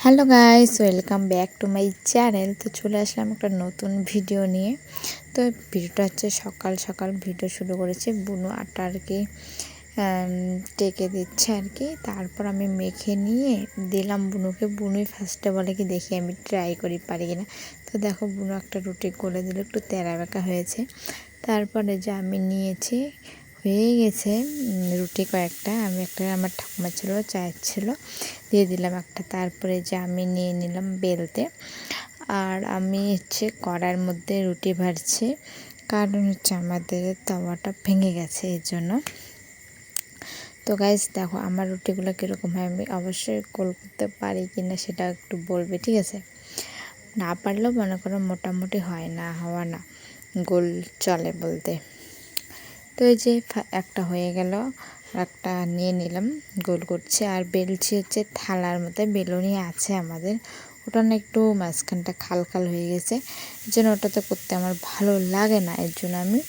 Hello guys, welcome back to my channel. তো চলে আসলাম একটা নতুন ভিডিও নিয়ে। তো ভিডিওটা হচ্ছে সকাল সকাল ভিডিও শুরু করেছি। বুনু আটা আর কি টেকে দিচ্ছে আর কি। তারপর আমি মেখে নিয়ে দিলাম বুনুকে। বুনুই ফার্স্টে বলে কি দেখি আমি ট্রাই করি পারি কিনা। তো দেখো বুনু একটা রুটি করে দিল, একটু তেরা বেঁকা হয়েছে। তারপরে যে আমি নিয়েছি, হয়ে গেছে রুটি কয়েকটা। আমি একটা, আমার ঠাকুমা ছিল, চায়ের ছিল, দিয়ে দিলাম একটা। তারপরে যে আমি নিয়ে নিলাম বেলতে। আর আমি হচ্ছে কড়ার মধ্যে রুটি ভাজছি, কারণ হচ্ছে আমাদের তাওয়াটা ভেঙে গেছে এর জন্য। তো গাইস দেখো আমার রুটিগুলো কীরকম হয়, আমি অবশ্যই গোল করতে পারি কি না সেটা একটু বলবে, ঠিক আছে? না পারলেও মনে করো মোটামুটি হয়, না হওয়া না, গোল চলে বলতে। তো এই যে একটা হয়ে গেল, একটা নিয়ে নিলাম, গোল করছে। আর বেলছি হচ্ছে থালার মধ্যে, বেলুনি আছে আমাদের, ওটা না একটু মাঝখানটা খাল খাল হয়ে গেছে, এর জন্য ওটাতে করতে আমার ভালো লাগে না। এর জন্য আমি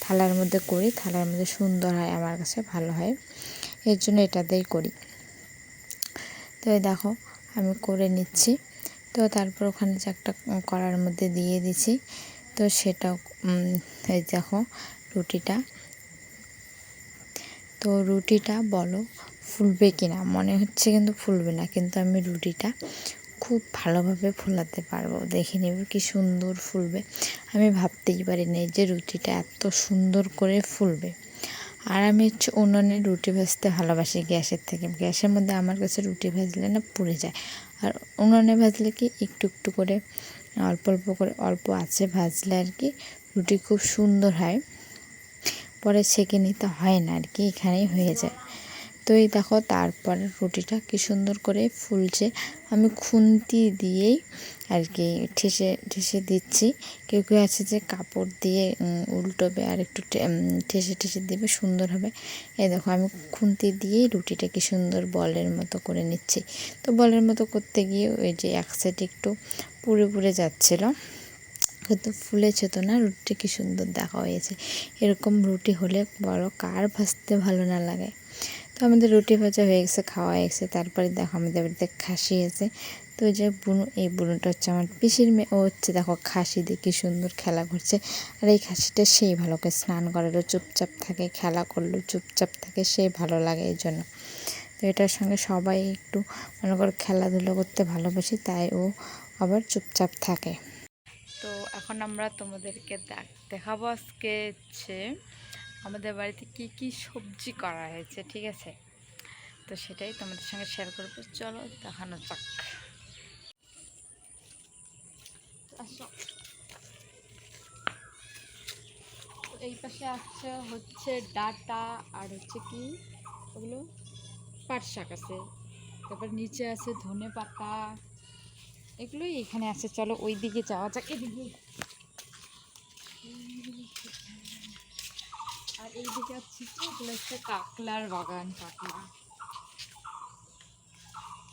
থালার মধ্যে করি, থালার মধ্যে সুন্দর হয়, আমার কাছে ভালো হয়, এর জন্য এটাতেই করি। তো এই দেখো আমি করে নিচ্ছি। তো তারপর ওখানে যে একটা কড়ার মধ্যে দিয়ে দিছি। তো সেটাও এই দেখো রুটিটা। তো রুটিটা বলো ফুলবে কি না, মনে হচ্ছে কিন্তু ফুলবে না, কিন্তু আমি রুটিটা খুব ভালোভাবে ফোলাতে পারবো। দেখে নেব কি সুন্দর ফুলবে। আমি ভাবতেই পারি না যে রুটিটা এত সুন্দর করে ফুলবে। আর আমি হচ্ছে উনুনে রুটি ভাজতে ভালোবাসি গ্যাসের থেকে। গ্যাসের মধ্যে আমার কাছে রুটি ভাজলে না পুড়ে যায়, আর উনুনে ভাজলে কি একটু একটু করে, অল্প অল্প করে, অল্প আছে ভাজলে আর কি রুটি খুব সুন্দর হয়, পরে ছেঁকে নিতে হয় না আর কি, এখানেই হয়ে যায়। তো এই দেখো তারপর রুটিটা কি সুন্দর করে ফুলছে। আমি খুন্তি দিয়েই আর কি ঠেসে ঠেসে দিচ্ছি। কেউ কেউ আছে যে কাপড় দিয়ে উল্টোবে আর একটু ঠেসে ঠেসে দেবে, সুন্দর হবে। এই দেখো আমি খুন্তি দিয়েই রুটিটা কি সুন্দর বলের মতো করে নিচ্ছি। তো বলের মতো করতে গিয়ে ওই যে এক সাইড একটু পুড়ে পুড়ে যাচ্ছিলো, কিন্তু ফুলেছে তো না, রুটি কি সুন্দর দেখা হয়েছে। এরকম রুটি হলে বড় কার ভাজতে ভালো না লাগে। তো আমাদের রুটি ভাজা হয়ে গেছে, খাওয়া হয়ে গেছে। তারপরে দেখো আমাদের বাড়িতে খাসি আছে। তো ওই যে বুনু, এই বুনুটা হচ্ছে আমার পিসির মেয়ে, ও হচ্ছে দেখো খাসি দিয়ে কি সুন্দর খেলা করছে। আর এই খাসিটা সেই ভালো করে স্নান করালো চুপচাপ থাকে, খেলা করলো চুপচাপ থাকে, সেই ভালো লাগে এই জন্য। তো এটার সঙ্গে সবাই একটু মনে করো খেলাধুলো করতে ভালোবাসি, তাই ও আবার চুপচাপ থাকে। তো এখন আমরা তোমাদেরকে দেখাবো আজকে হচ্ছে আমাদের বাড়িতে কি কি সবজি করা হয়েছে, ঠিক আছে? তো সেটাই তোমাদের সঙ্গে শেয়ার করবো, চলো দেখানো যাক। এই পাশে আছে হচ্ছে ডাটা, আর হচ্ছে কি ওগুলো পাট শাক আছে, তারপর নিচে আছে ধনে পাতা, এগুলোই এখানে আছে। চলো ওই দিকে যাওয়া যাক, এদিকে। আর এইদিকে আছে কি, এগুলো হচ্ছে কাকলার বাগান, কাকলা,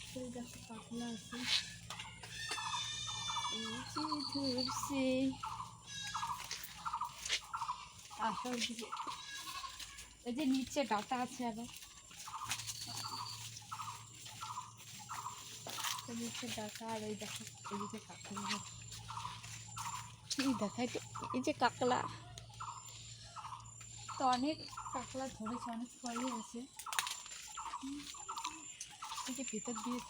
সেই গাছে কাকলা আছে, ধরছি আসল দিকে। এই যে নিচে ডাটা আছে, আবার নিচে ডাটা। আর এই দেখো এইদিকে কাকলা, এই দেখাই তো, এই যে কাকলা। তো অনেক কাকলা ধরেছে, অনেক ফলই আছে। এই যে ভেতর দিয়ে,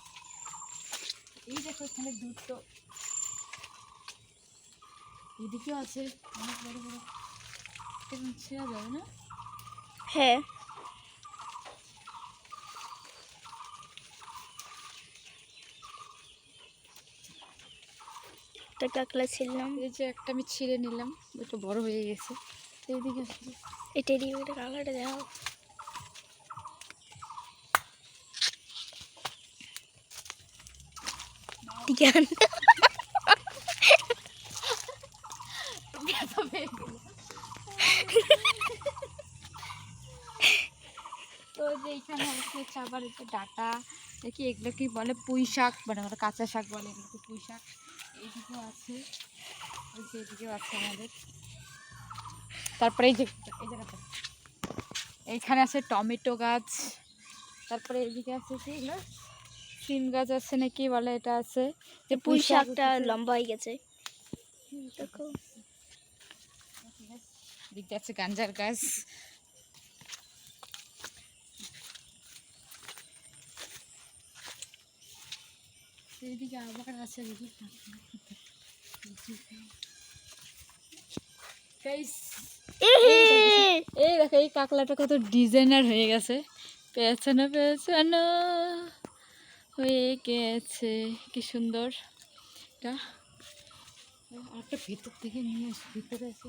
এই দেখো এখানে দুটো, এদিকেও আছে অনেক বড় বড়, এরকম ছেঁড়া যাবে না? হ্যাঁ, একটা কাকলা ছিলাম। এই যে একটা আমি ছিঁড়ে নিলাম, একটু বড় হয়ে গেছে। এইদিকে এটা দিয়ে একটা কাকলাটা দেখাও। জ্ঞান তো যে এইখানে হচ্ছে আবার এই যে ডাটা দেখি, এগুলো কি বলে পুঁই শাক, মানে ওরা কাঁচা শাক বলে, এগুলো পুঁই শাক। এইদিকেও আছে, ওই যে এদিকেও আছে আমাদের। তারপরে এই যে এই জায়গাটা, এইখানে আছে টমেটো গাছ। তারপরে এইদিকে আছে কি এগুলো সিম গাছ আছে না কি বলে এটা আছে, যে পুঁই শাকটা লম্বা হয়ে গেছে দেখো। দেখতে আছে গাঞ্জার গাছ। এইদিকে আবার আছে এই দেখো এই কাকলাটা কত ডিজাইনার হয়ে গেছে, পেছানো পেছানো হয়ে গেছে, কি সুন্দর। এটা একটা ভিতর থেকে নিয়ে আসি, ভিতরে আছে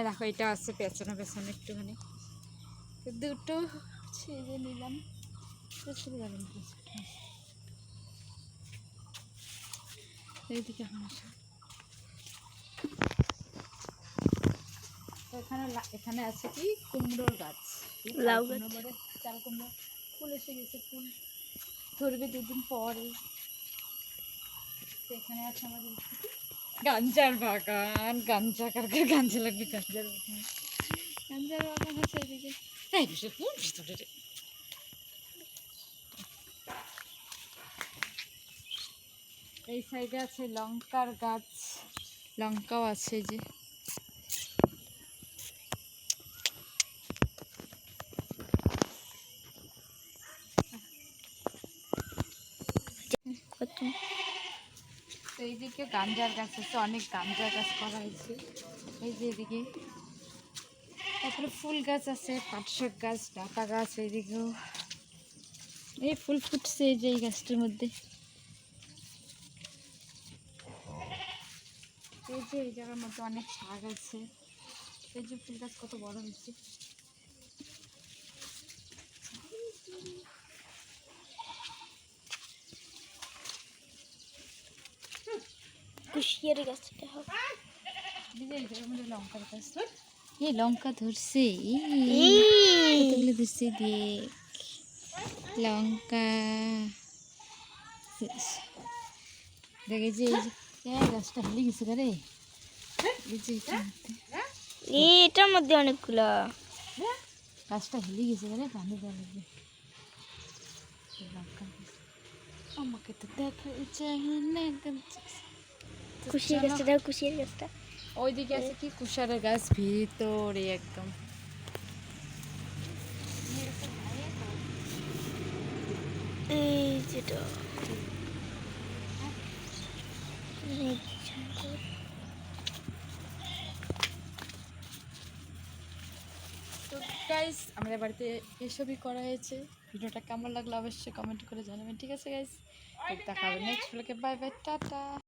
দেখো, এটা আছে পেছনে পেছনে একটুখানি, দুটো ছেড়ে নিলাম। এইদিকে এখানে আছে কি কুমড়োর গাছ, লাউ গাছ, চাল কুমড়ো ফুল এসে গেছে, ফুল ধরবে দুদিন পরে। এখানে আছে আমাদের গাঞ্জার বাগান, গাঞ্জা কার গাঞ্জা লাগবে, গাঞ্জার বাগান, গাঞ্জার বাগান আছে এদিকে। তাই ভিতরে এই সাইডে আছে লঙ্কার গাছ, লঙ্কাও আছে যে। তো এইদিকে গাঞ্জার গাছ আছে, অনেক গাঞ্জার গাছ করা হয়েছে এই যে এদিকে। তারপরে ফুল গাছ আছে, পাট শাক গাছ, ডাঁটা গাছ, এইদিকেও এই ফুল ফুটছে এই যে এই গাছটার মধ্যে। এই যে এই জায়গার মধ্যে অনেক শাক আছে, এই যে ফুল গাছ কত বড় হয়েছে। কুশিয়ার গাছটা হবে, এই জায়গার মধ্যে লঙ্কার গাছ, এই লঙ্কা ধরছে, কতগুলো ধরছে দেখ, লঙ্কা দেখে যে এই গাছটা হেলে গেছে রে, এই যে এটার মধ্যে অনেকগুলো গাছটা হেলে গেছে রে, পানি দেওয়া লাগবে। লঙ্কা আমাকে তো দেখা যায় না, কুশিয়ার গাছটা দেখো, কুশিয়ার গাছটা ওইদিকে আছে কি কুশারের গাছ ভিতরে একদম। এই যেটা তো গাইস আমাদের বাড়িতে এসবই করা হয়েছে। ভিডিওটা কেমন লাগলো অবশ্যই কমেন্ট করে জানাবেন, ঠিক আছে গাইস? দেখা হবে নেক্সট ব্লগে, বাই বাই, টাটা।